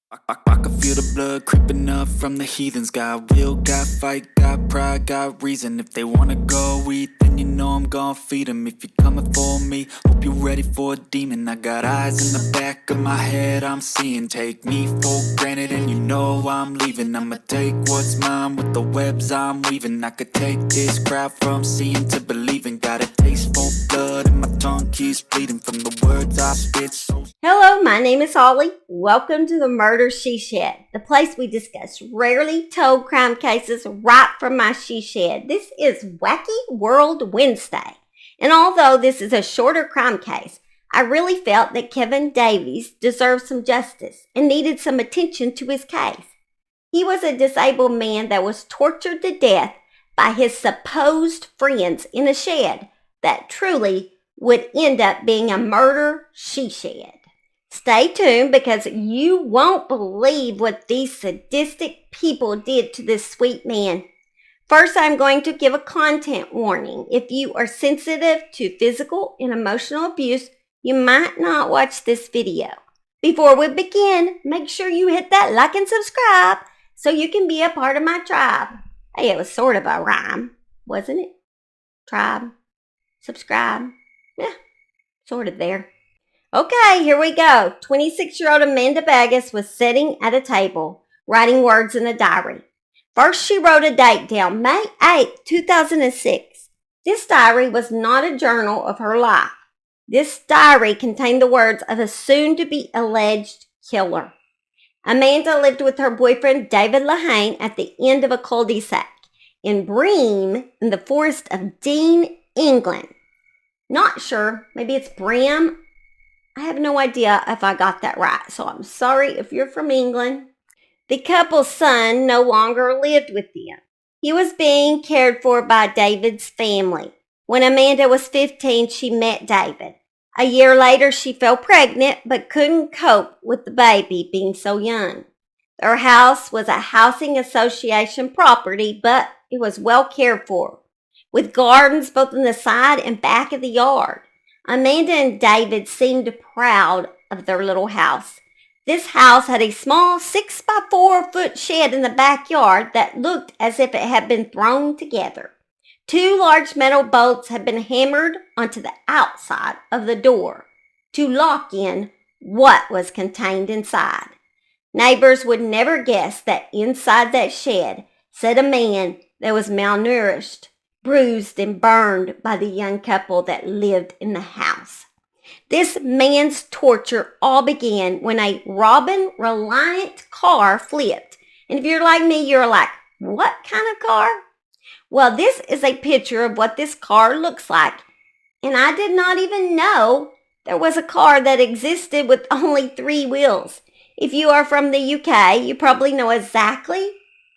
I can feel the blood creeping up from the heathens. Got will, got fight, got pride, got reason. If they wanna go eat, then you know I'm gon' feed them. If you're coming for me, hope you're ready for a demon. I got eyes in the back of my head, I'm seeing. Take me for granted and you know I'm leaving. I'ma take what's mine with the webs I'm weaving. I could take this crowd from seeing to believing. Got a taste for blood and my tongue keeps bleeding from the words I spit. So Hello, my name is Holly. Welcome to the MurderSheShed, the place we discuss rarely told crime cases right from my she shed. This is Wacky World Wednesday. And although this is a shorter crime case, I really felt that Kevin Davies deserved some justice and needed some attention to his case. He was a disabled man that was tortured to death by his supposed friends in a shed that truly would end up being a murder she shed. Stay tuned because you won't believe what these sadistic people did to this sweet man. First, I'm going to give a content warning. If you are sensitive to physical and emotional abuse, you might not watch this video. Before we begin, make sure you hit that like and subscribe so you can be a part of my tribe. Hey, it was sort of a rhyme, wasn't it? Tribe, subscribe, yeah, sort of there. Okay, here we go. 26-year-old Amanda BAGGUS was sitting at a table, writing words in a diary. First, she wrote a date down, May 8, 2006. This diary was not a journal of her life. This diary contained the words of a soon-to-be alleged killer. Amanda lived with her boyfriend, David LEHANE, at the end of a cul-de-sac in Bream in the forest of Dean, England. Not sure, maybe it's Bram. I have no idea if I got that right, so I'm sorry if you're from England. The couple's son no longer lived with them. He was being cared for by David's family. When Amanda was 15, she met David. A year later, she fell pregnant but couldn't cope with the baby being so young. Their house was a housing association property, but it was well cared for, with gardens both in the side and back of the yard. Amanda and David seemed proud of their little house. This house had a small 6x4-foot shed in the backyard that looked as if it had been thrown together. 2 large metal bolts had been hammered onto the outside of the door to lock in what was contained inside. Neighbors would never guess that inside that shed sat a man that was malnourished, bruised and burned by the young couple that lived in the house. This man's torture all began when a Robin Reliant car flipped. And if you're like me, you're like, what kind of car? Well, this is a picture of what this car looks like. And I did not even know there was a car that existed with only 3 wheels. If you are from the UK, you probably know exactly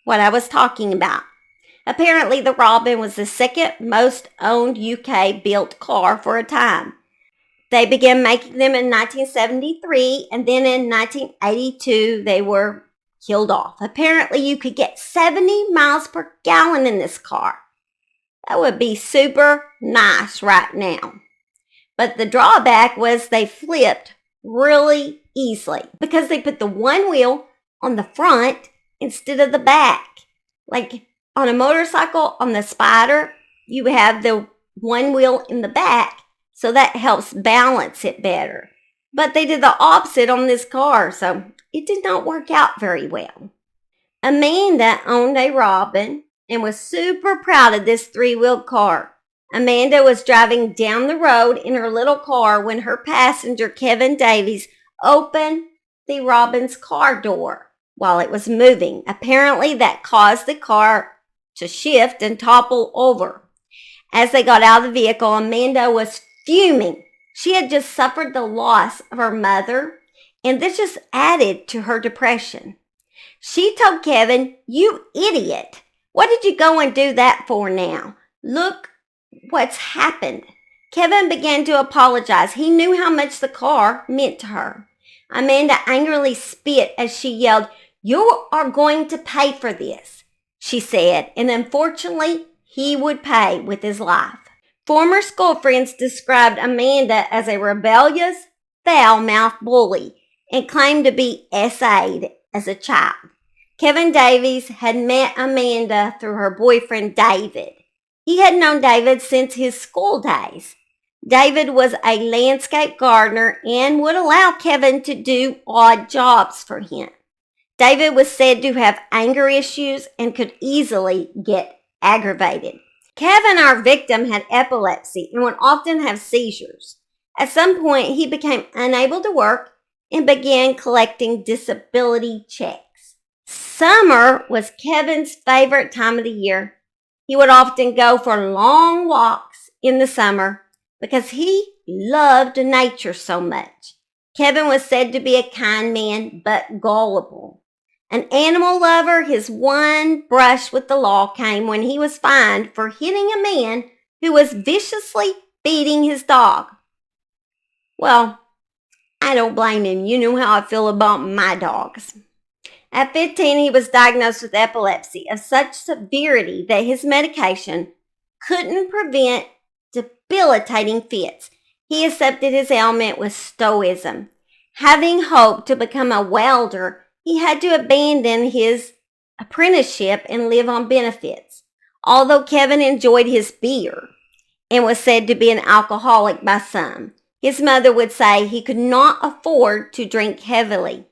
what I was talking about. Apparently, the Robin was the second most owned UK-built car for a time. They began making them in 1973, and then in 1982, they were killed off. Apparently, you could get 70 miles per gallon in this car. That would be super nice right now. But the drawback was they flipped really easily because they put the one wheel on the front instead of the back. Like on a motorcycle, on the Spider, you have the one wheel in the back, so that helps balance it better. But they did the opposite on this car, so it did not work out very well. Amanda owned a Robin and was super proud of this 3-wheeled car. Amanda was driving down the road in her little car when her passenger, Kevin Davies, opened the Robin's car door while it was moving. Apparently, that caused the car to shift and topple over. As they got out of the vehicle, Amanda was fuming. She had just suffered the loss of her mother, and this just added to her depression. She told Kevin, "You idiot. What did you go and do that for now? Look what's happened." Kevin began to apologize. He knew how much the car meant to her. Amanda angrily spit as she yelled, "You are going to pay for this," she said, and unfortunately, he would pay with his life. Former school friends described Amanda as a rebellious, foul-mouthed bully and claimed to be SA'd as a child. Kevin Davies had met Amanda through her boyfriend David. He had known David since his school days. David was a landscape gardener and would allow Kevin to do odd jobs for him. David was said to have anger issues and could easily get aggravated. Kevin, our victim, had epilepsy and would often have seizures. At some point, he became unable to work and began collecting disability checks. Summer was Kevin's favorite time of the year. He would often go for long walks in the summer because he loved nature so much. Kevin was said to be a kind man, but gullible. An animal lover, his one brush with the law came when he was fined for hitting a man who was viciously beating his dog. Well, I don't blame him. You know how I feel about my dogs. At 15, he was diagnosed with epilepsy of such severity that his medication couldn't prevent debilitating fits. He accepted his ailment with stoicism. Having hoped to become a welder, he had to abandon his apprenticeship and live on benefits. Although Kevin enjoyed his beer and was said to be an alcoholic by some, his mother would say he could not afford to drink heavily.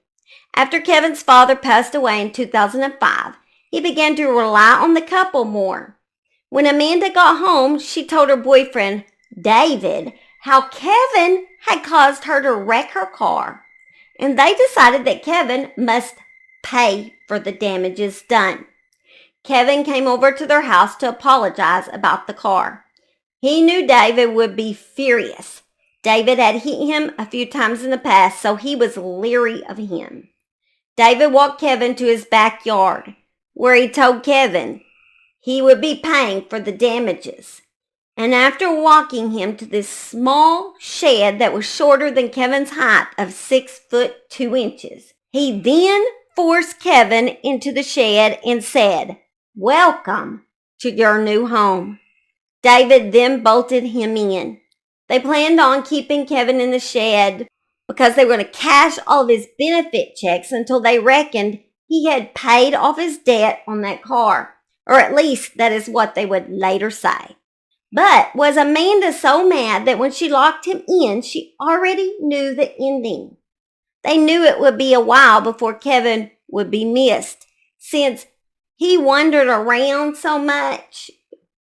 After Kevin's father passed away in 2005, he began to rely on the couple more. When Amanda got home, she told her boyfriend, David, how Kevin had caused her to wreck her car, and they decided that Kevin must pay for the damages done. Kevin came over to their house to apologize about the car. He knew David would be furious. David had hit him a few times in the past, so he was leery of him. David walked Kevin to his backyard, where he told Kevin he would be paying for the damages. And after walking him to this small shed that was shorter than Kevin's height of 6'2", he then forced Kevin into the shed and said, "Welcome to your new home." David then bolted him in. They planned on keeping Kevin in the shed because they were going to cash all of his benefit checks until they reckoned he had paid off his debt on that car. Or at least that is what they would later say. But was Amanda so mad that when she locked him in, she already knew the ending? They knew it would be a while before Kevin would be missed, since he wandered around so much,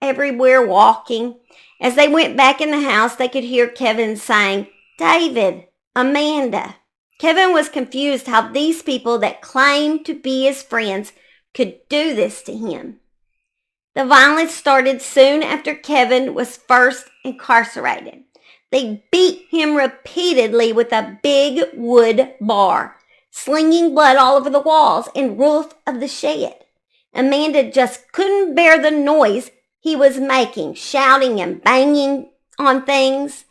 everywhere walking. As they went back in the house, they could hear Kevin saying, "David, Amanda." Kevin was confused how these people that claimed to be his friends could do this to him. The violence started soon after Kevin was first incarcerated. They beat him repeatedly with a big wood bar, slinging blood all over the walls and roof of the shed. Amanda just couldn't bear the noise he was making, shouting and banging on things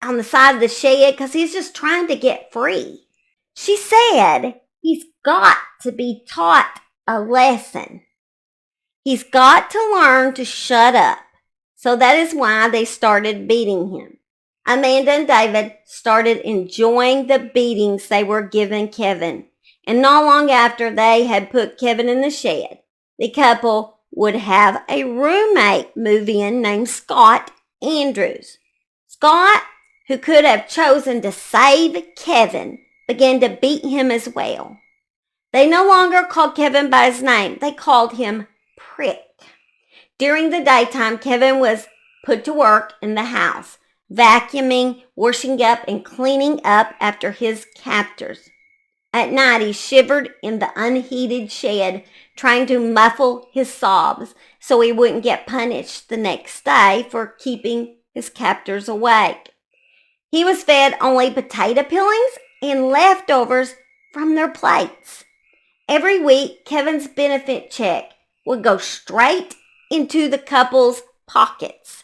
on the side of the shed because he's just trying to get free. She said he's got to be taught a lesson. He's got to learn to shut up. So that is why they started beating him. Amanda and David started enjoying the beatings they were giving Kevin. And not long after they had put Kevin in the shed, the couple would have a roommate move in named Scott Andrews. Scott, who could have chosen to save Kevin, began to beat him as well. They no longer called Kevin by his name. They called him Prick. During the daytime, Kevin was put to work in the house, vacuuming, washing up, and cleaning up after his captors. At night, he shivered in the unheated shed, trying to muffle his sobs so he wouldn't get punished the next day for keeping his captors awake. He was fed only potato peelings and leftovers from their plates. Every week, Kevin's benefit check would go straight into the couple's pockets,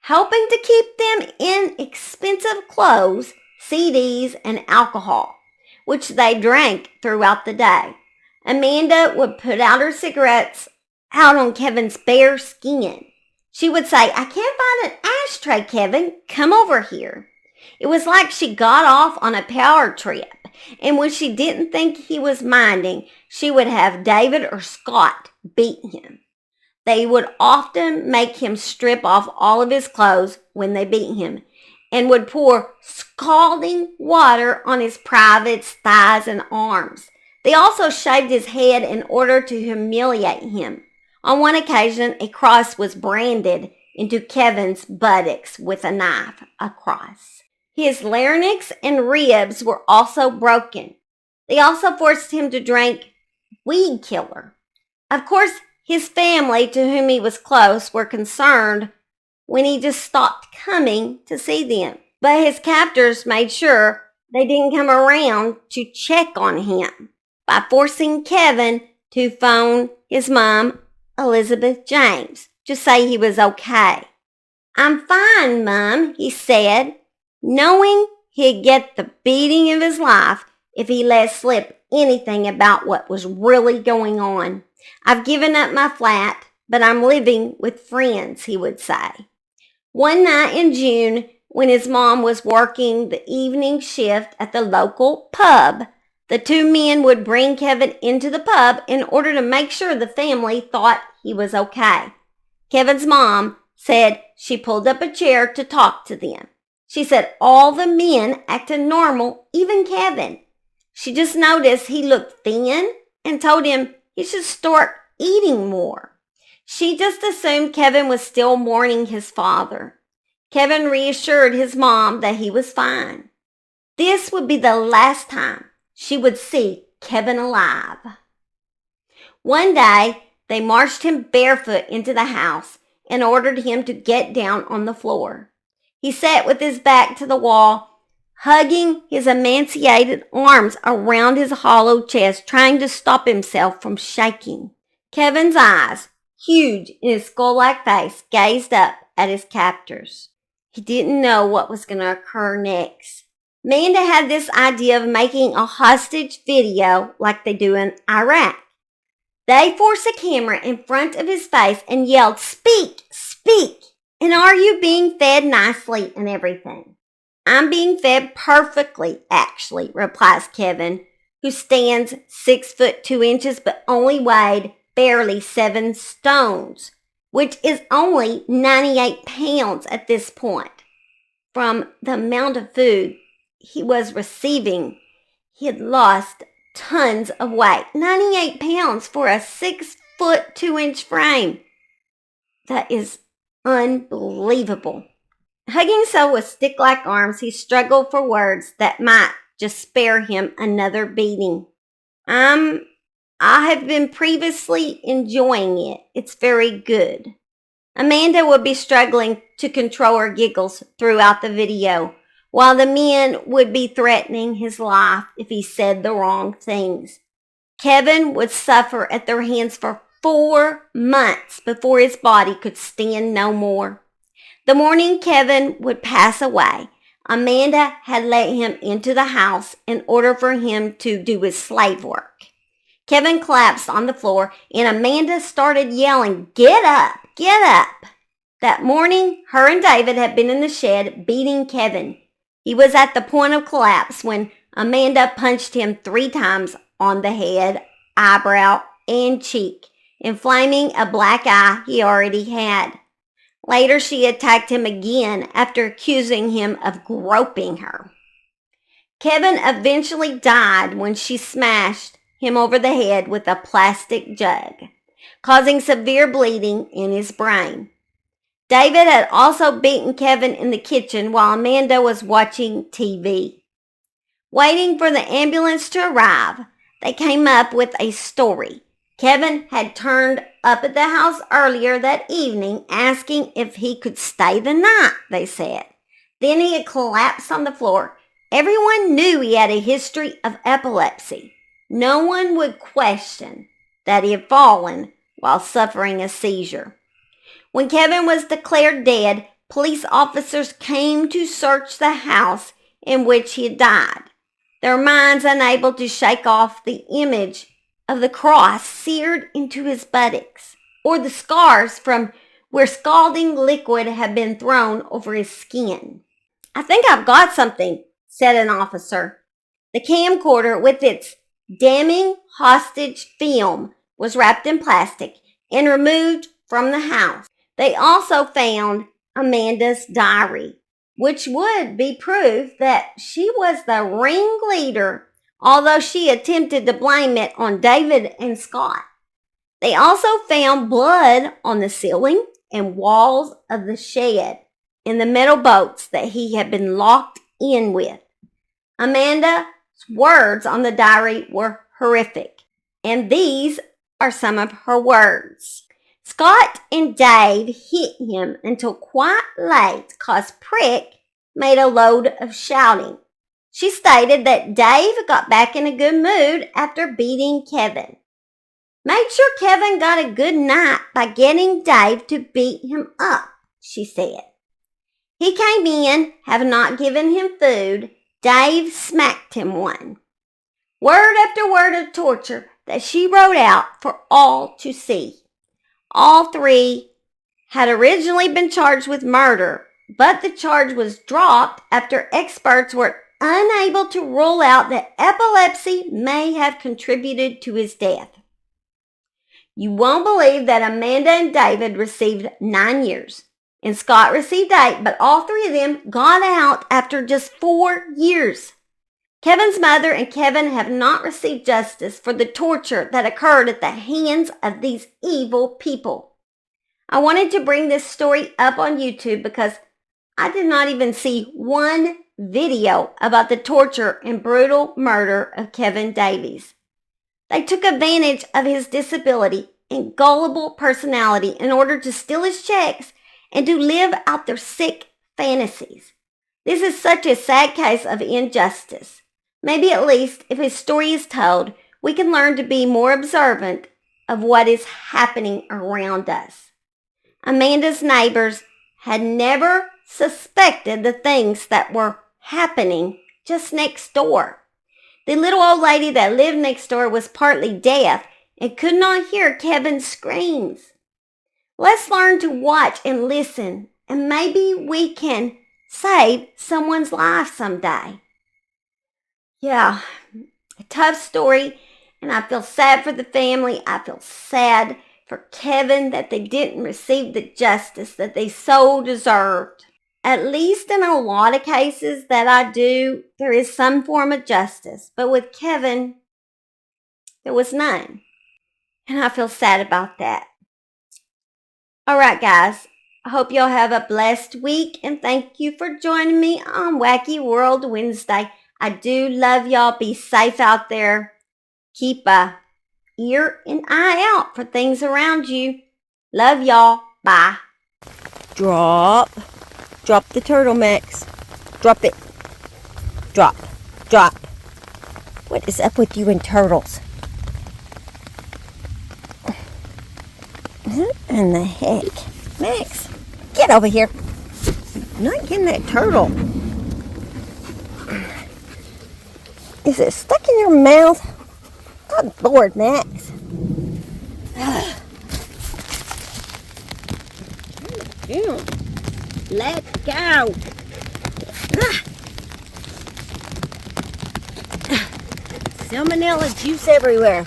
helping to keep them in expensive clothes, CDs, and alcohol, which they drank throughout the day. Amanda would put out her cigarettes out on Kevin's bare skin. She would say, "I can't find an ashtray, Kevin. Come over here." It was like she got off on a power trip And when she didn't think he was minding, she would have David or Scott beat him. They would often make him strip off all of his clothes when they beat him and would pour scalding water on his privates, thighs, and arms. They also shaved his head in order to humiliate him. On one occasion, a cross was branded into Kevin's buttocks with a knife, a cross. His larynx and ribs were also broken. They also forced him to drink weed killer. Of course, his family, to whom he was close, were concerned when he just stopped coming to see them. But his captors made sure they didn't come around to check on him by forcing Kevin to phone his mom, Elizabeth James, to say he was okay. "I'm fine, Mom," he said, knowing he'd get the beating of his life if he let slip anything about what was really going on. "I've given up my flat, but I'm living with friends," he would say. One night in June, when his mom was working the evening shift at the local pub, the two men would bring Kevin into the pub in order to make sure the family thought he was okay. Kevin's mom said she pulled up a chair to talk to them. She said all the men acted normal, even Kevin. She just noticed he looked thin and told him he should start eating more. She just assumed Kevin was still mourning his father. Kevin reassured his mom that he was fine. This would be the last time she would see Kevin alive. One day, they marched him barefoot into the house and ordered him to get down on the floor. He sat with his back to the wall, hugging his emaciated arms around his hollow chest, trying to stop himself from shaking. Kevin's eyes, huge in his skull-like face, gazed up at his captors. He didn't know what was going to occur next. Amanda had this idea of making a hostage video like they do in Iraq. They forced a camera in front of his face and yelled, "Speak, speak, and are you being fed nicely and everything?" "I'm being fed perfectly, actually," replies Kevin, who stands 6'2" but only weighed barely 7 stones, which is only 98 pounds at this point. From the amount of food he was receiving, he had lost tons of weight. 98 pounds for a 6'2" frame. That is unbelievable. Hugging himself with stick-like arms, he struggled for words that might just spare him another beating. I have been previously enjoying it. It's very good." Amanda would be struggling to control her giggles throughout the video, while the men would be threatening his life if he said the wrong things. Kevin would suffer at their hands for 4 months before his body could stand no more. The morning Kevin would pass away, Amanda had let him into the house in order for him to do his slave work. Kevin collapsed on the floor and Amanda started yelling, "Get up, get up." That morning, her and David had been in the shed beating Kevin. He was at the point of collapse when Amanda punched him 3 times on the head, eyebrow, and cheek, inflaming a black eye he already had. Later, she attacked him again after accusing him of groping her. Kevin eventually died when she smashed him over the head with a plastic jug, causing severe bleeding in his brain. David had also beaten Kevin in the kitchen while Amanda was watching TV. Waiting for the ambulance to arrive, they came up with a story. Kevin had turned up at the house earlier that evening asking if he could stay the night, they said. Then he had collapsed on the floor. Everyone knew he had a history of epilepsy. No one would question that he had fallen while suffering a seizure. When Kevin was declared dead, police officers came to search the house in which he had died, their minds unable to shake off the image of the cross seared into his buttocks, or the scars from where scalding liquid had been thrown over his skin. "I think I've got something," said an officer. The camcorder with its damning hostage film was wrapped in plastic and removed from the house. They also found Amanda's diary, which would be proof that she was the ringleader, although she attempted to blame it on David and Scott. They also found blood on the ceiling and walls of the shed and the metal boats that he had been locked in with. Amanda's words on the diary were horrific, and these are some of her words. Scott and Dave hit him until quite late cause Prick made a load of shouting. She stated that Dave got back in a good mood after beating Kevin. Made sure Kevin got a good night by getting Dave to beat him up, she said. He came in, having not given him food. Dave smacked him one. Word after word of torture that she wrote out for all to see. All three had originally been charged with murder, but the charge was dropped after experts were unable to rule out that epilepsy may have contributed to his death. You won't believe that Amanda and David received 9 years, and Scott received 8, but all three of them got out after just 4 years. Kevin's mother and Kevin have not received justice for the torture that occurred at the hands of these evil people. I wanted to bring this story up on YouTube because I did not even see one video about the torture and brutal murder of Kevin Davies. They took advantage of his disability and gullible personality in order to steal his checks and to live out their sick fantasies. This is such a sad case of injustice. Maybe at least if his story is told, we can learn to be more observant of what is happening around us. Amanda's neighbors had never suspected the things that were happening just next door. The little old lady that lived next door was partly deaf and could not hear Kevin's screams. Let's learn to watch and listen, and maybe we can save someone's life someday. Yeah, a tough story, and I feel sad for the family. I feel sad for Kevin that they didn't receive the justice that they so deserved. At least in a lot of cases that I do, there is some form of justice. But with Kevin, there was none. And I feel sad about that. All right, guys. I hope y'all have a blessed week. And thank you for joining me on Wacky World Wednesday. I do love y'all. Be safe out there. Keep a ear and eye out for things around you. Love y'all. Bye. Drop the turtle, Max. Drop it. Drop. What is up with you and turtles? What in the heck? Max, get over here. I'm not getting that turtle. Is it stuck in your mouth? Good Lord, Max. Down. Let go. Salmonella juice everywhere.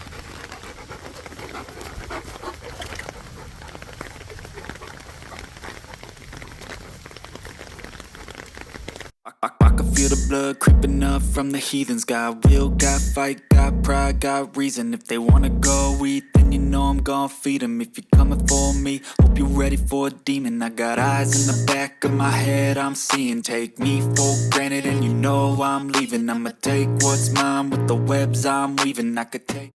I can feel the blood creeping up from the heathens. Got will, got fight, got pride, got reason. If they wanna go eat, then you know I'm gon' feed them. If you're coming for me, hope you're ready for a demon. I got eyes in the back of my head, I'm seeing. Take me for granted and you know I'm leaving. I'ma take what's mine with the webs I'm weaving. I could take